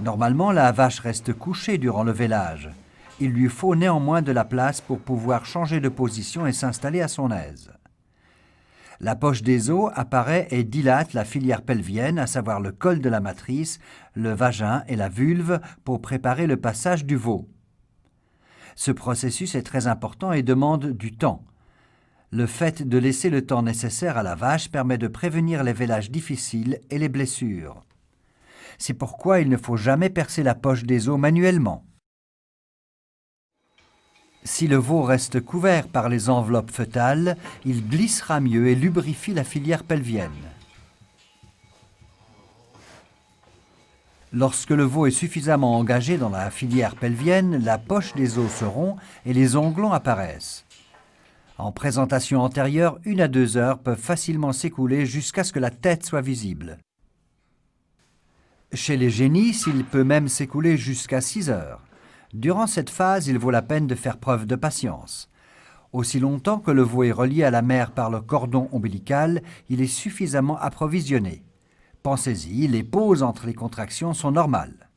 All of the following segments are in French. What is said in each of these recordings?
Normalement, la vache reste couchée durant le vélage. Il lui faut néanmoins de la place pour pouvoir changer de position et s'installer à son aise. La poche des os apparaît et dilate la filière pelvienne, à savoir le col de la matrice, le vagin et la vulve pour préparer le passage du veau. Ce processus est très important et demande du temps. Le fait de laisser le temps nécessaire à la vache permet de prévenir les vélages difficiles et les blessures. C'est pourquoi il ne faut jamais percer la poche des os manuellement. Si le veau reste couvert par les enveloppes fœtales, il glissera mieux et lubrifie la filière pelvienne. Lorsque le veau est suffisamment engagé dans la filière pelvienne, la poche des os se rompt et les onglons apparaissent. En présentation antérieure, 1 à 2 heures peuvent facilement s'écouler jusqu'à ce que la tête soit visible. Chez les génisses, il peut même s'écouler jusqu'à 6 heures. Durant cette phase, il vaut la peine de faire preuve de patience. Aussi longtemps que le veau est relié à la mère par le cordon ombilical, il est suffisamment approvisionné. Pensez-y, les pauses entre les contractions sont normales.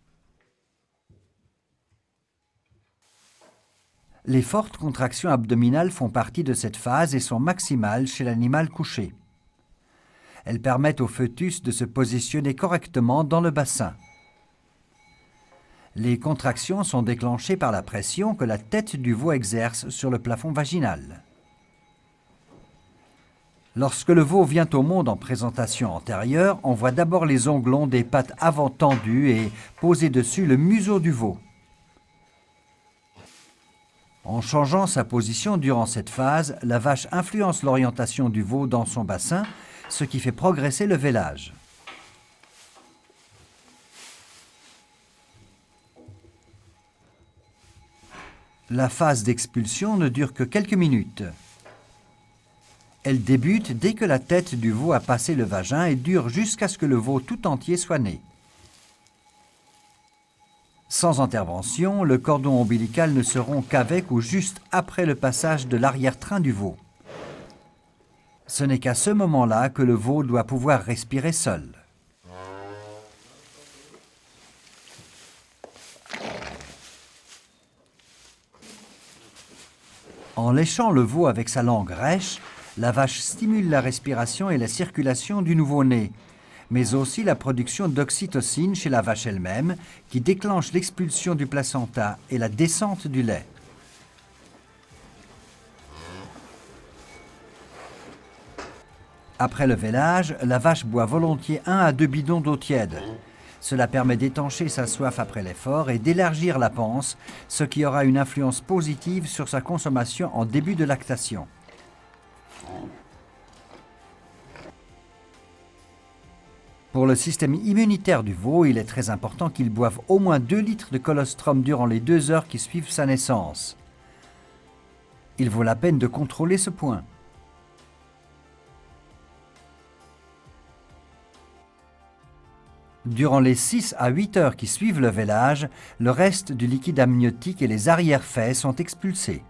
Les fortes contractions abdominales font partie de cette phase et sont maximales chez l'animal couché. Elles permettent au fœtus de se positionner correctement dans le bassin. Les contractions sont déclenchées par la pression que la tête du veau exerce sur le plafond vaginal. Lorsque le veau vient au monde en présentation antérieure, on voit d'abord les onglons des pattes avant tendues et posés dessus le museau du veau. En changeant sa position durant cette phase, la vache influence l'orientation du veau dans son bassin, ce qui fait progresser le vélage. La phase d'expulsion ne dure que quelques minutes. Elle débute dès que la tête du veau a passé le vagin et dure jusqu'à ce que le veau tout entier soit né. Sans intervention, le cordon ombilical ne se rompt qu'avec ou juste après le passage de l'arrière-train du veau. Ce n'est qu'à ce moment-là que le veau doit pouvoir respirer seul. En léchant le veau avec sa langue rêche, la vache stimule la respiration et la circulation du nouveau-né, mais aussi la production d'oxytocine chez la vache elle-même, qui déclenche l'expulsion du placenta et la descente du lait. Après le vélage, la vache boit volontiers 1 à 2 bidons d'eau tiède. Cela permet d'étancher sa soif après l'effort et d'élargir la panse, ce qui aura une influence positive sur sa consommation en début de lactation. Pour le système immunitaire du veau, il est très important qu'il boive au moins 2 litres de colostrum durant les 2 heures qui suivent sa naissance. Il vaut la peine de contrôler ce point. Durant les 6 à 8 heures qui suivent le vélage, le reste du liquide amniotique et les arrière-faits sont expulsés.